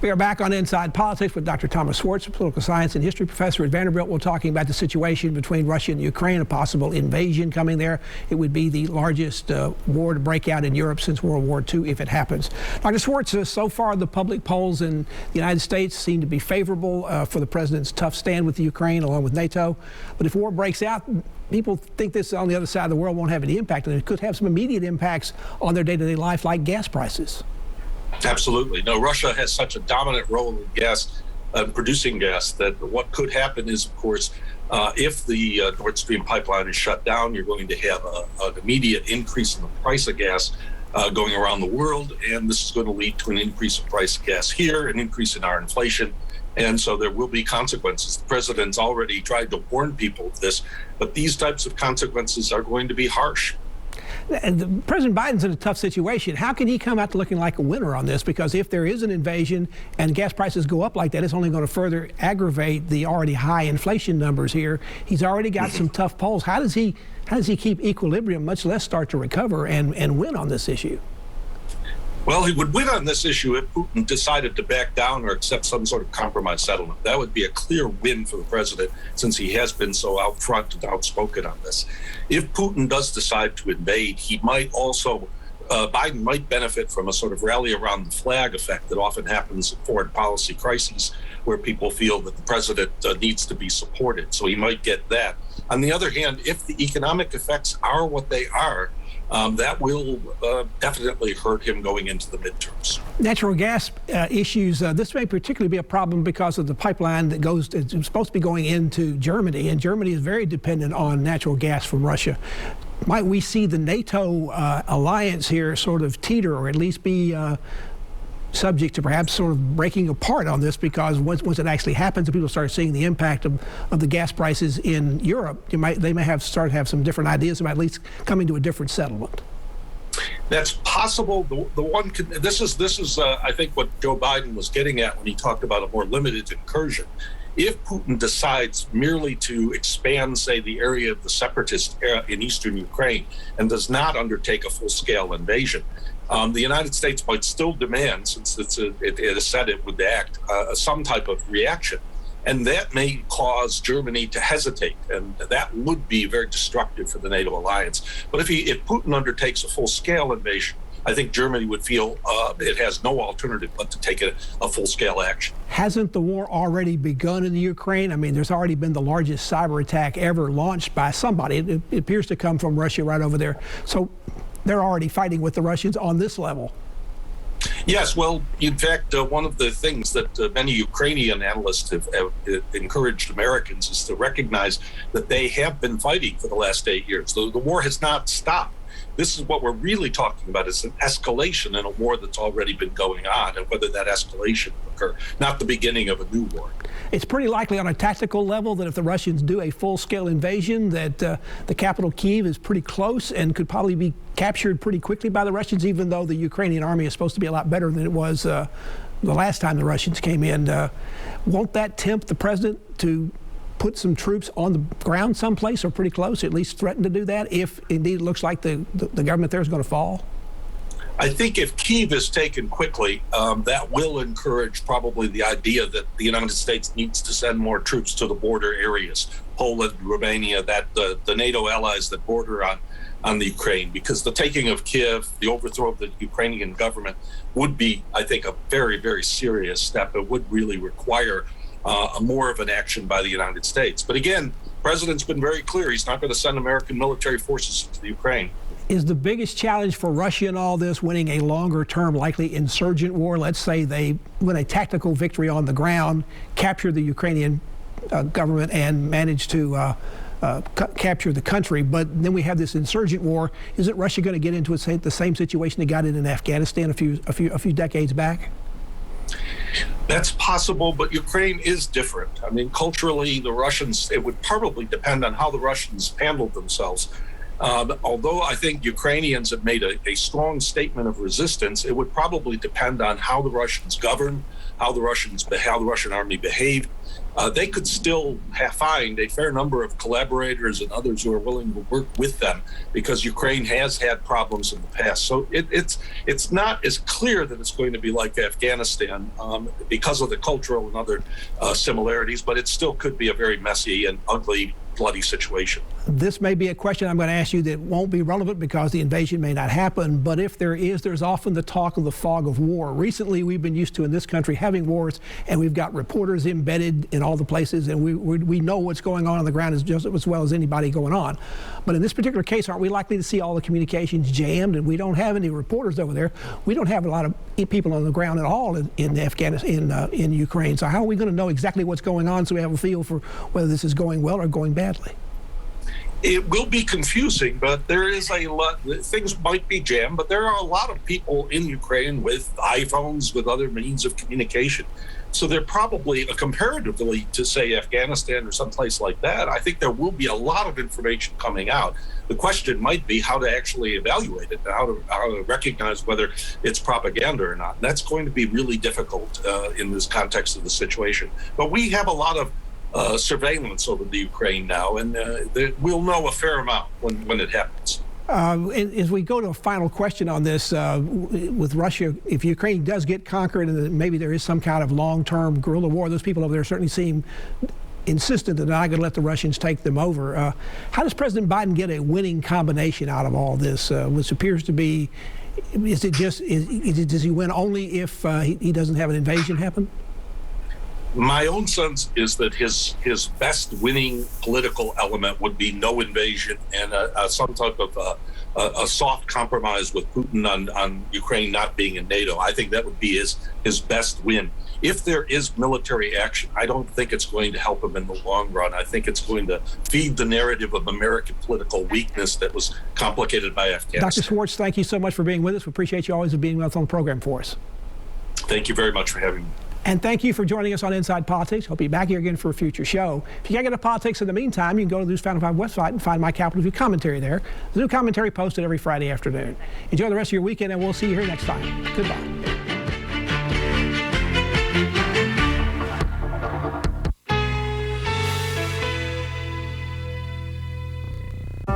We are back on Inside Politics with Dr. Thomas Schwartz, a political science and history professor at Vanderbilt. We're talking about the situation between Russia and Ukraine, a possible invasion coming there. It would be the largest war to break out in Europe since World War II if it happens. Dr. Schwartz, so far the public polls in the United States seem to be favorable for the president's tough stand with Ukraine along with NATO. But if war breaks out, people think this on the other side of the world won't have any impact, and it could have some immediate impacts on their day-to-day life, like gas prices. Absolutely. No, Russia has such a dominant role in gas, producing gas, that what could happen is, of course, if the Nord Stream pipeline is shut down, you're going to have an immediate increase in the price of gas going around the world. And this is going to lead to an increase in price of gas here, an increase in our inflation. And so there will be consequences. The president's already tried to warn people of this, but these types of consequences are going to be harsh. And President Biden's in a tough situation. How can he come out looking like a winner on this? Because if there is an invasion and gas prices go up like that, it's only going to further aggravate the already high inflation numbers here. He's already got some tough polls. How does he keep equilibrium, much less start to recover and win on this issue? Well, he would win on this issue if Putin decided to back down or accept some sort of compromise settlement. That would be a clear win for the president, since he has been so out front and outspoken on this. If Putin does decide to invade, he might also, Biden might benefit from a sort of rally around the flag effect that often happens in foreign policy crises, where people feel that the president needs to be supported. So he might get that. On the other hand, if the economic effects are what they are, that will definitely hurt him going into the midterms. Natural gas issues, this may particularly be a problem because of the pipeline that it's supposed to be going into Germany, and Germany is very dependent on natural gas from Russia. Might we see the NATO alliance here sort of teeter, or at least be subject to perhaps sort of breaking apart on this, because once it actually happens and people start seeing the impact of the gas prices in Europe, they may start to have some different ideas about at least coming to a different settlement? That's possible. This is I think what Joe Biden was getting at when he talked about a more limited incursion. If Putin decides merely to expand, say, the area of the separatist in eastern Ukraine and does not undertake a full-scale invasion, the United States might still demand, since it has said it would act, some type of reaction. And that may cause Germany to hesitate, and that would be very destructive for the NATO alliance. But if Putin undertakes a full-scale invasion, I think Germany would feel it has no alternative but to take a full-scale action. Hasn't the war already begun in the Ukraine? I mean, there's already been the largest cyber attack ever launched by somebody. It appears to come from Russia right over there. So they're already fighting with the Russians on this level. Yes, well, in fact, one of the things that many Ukrainian analysts have encouraged Americans is to recognize that they have been fighting for the last 8 years. The war has not stopped. This is what we're really talking about, is an escalation in a war that's already been going on, and whether that escalation will occur, not the beginning of a new war. It's pretty likely on a tactical level that if the Russians do a full-scale invasion, that the capital, Kyiv, is pretty close and could probably be captured pretty quickly by the Russians, even though the Ukrainian army is supposed to be a lot better than it was the last time the Russians came in. Won't that tempt the president to put some troops on the ground someplace, or pretty close, at least threaten to do that, if indeed it looks like the government there is going to fall? I think if Kyiv is taken quickly, that will encourage probably the idea that the United States needs to send more troops to the border areas, Poland, Romania, the NATO allies that border on the Ukraine, because the taking of Kyiv, the overthrow of the Ukrainian government, would be, I think, a very, very serious step. It would really require more of an action by the United States. But again, the president's been very clear. He's not going to send American military forces into the Ukraine. Is the biggest challenge for Russia in all this winning a longer-term, likely insurgent war? Let's say they win a tactical victory on the ground, capture the Ukrainian government, and manage to capture the country. But then we have this insurgent war. Isn't Russia going to get into the same situation they got in Afghanistan a few decades back? That's possible, but Ukraine is different. I mean, culturally, the Russians, it would probably depend on how the Russians handled themselves. Although I think Ukrainians have made a strong statement of resistance, it would probably depend on how the Russians govern, how the Russian army behaved. They could still find a fair number of collaborators and others who are willing to work with them, because Ukraine has had problems in the past. So it's not as clear that it's going to be like Afghanistan because of the cultural and other similarities, but it still could be a very messy and ugly, bloody situation. This may be a question I'm going to ask you that won't be relevant because the invasion may not happen, but if there is, there's often the talk of the fog of war. Recently, we've been used to in this country having wars, and we've got reporters embedded in all the places, and we know what's going on the ground just as well as anybody going on. But in this particular case, aren't we likely to see all the communications jammed, and we don't have any reporters over there? We don't have a lot of people on the ground at all in Afghanistan, in Ukraine. So how are we going to know exactly what's going on so we have a feel for whether this is going well or going badly? It will be confusing, but there is a lot. Things might be jammed, but there are a lot of people in Ukraine with iPhones, with other means of communication. So they're probably, comparatively to, say, Afghanistan or someplace like that, I think there will be a lot of information coming out. The question might be how to actually evaluate it, and how to recognize whether it's propaganda or not. And that's going to be really difficult in this context of the situation. But we have a lot of surveillance over the Ukraine now, and we'll know a fair amount when it happens. As we go to a final question on this, with Russia, if Ukraine does get conquered and maybe there is some kind of long-term guerrilla war, those people over there certainly seem insistent that they're not going to let the Russians take them over. How does President Biden get a winning combination out of all this, which appears to be, does he win only if he doesn't have an invasion happen? My own sense is that his best winning political element would be no invasion and some type of a soft compromise with Putin on Ukraine not being in NATO. I think that would be his best win. If there is military action, I don't think it's going to help him in the long run. I think it's going to feed the narrative of American political weakness that was complicated by Afghanistan. Dr. Schwartz, thank you so much for being with us. We appreciate you always being with us on the program for us. Thank you very much for having me. And thank you for joining us on Inside Politics. Hope you're back here again for a future show. If you can't get to politics in the meantime, you can go to the News 505 website and find my Capitol View commentary there. The new commentary posted every Friday afternoon. Enjoy the rest of your weekend, and we'll see you here next time. Goodbye.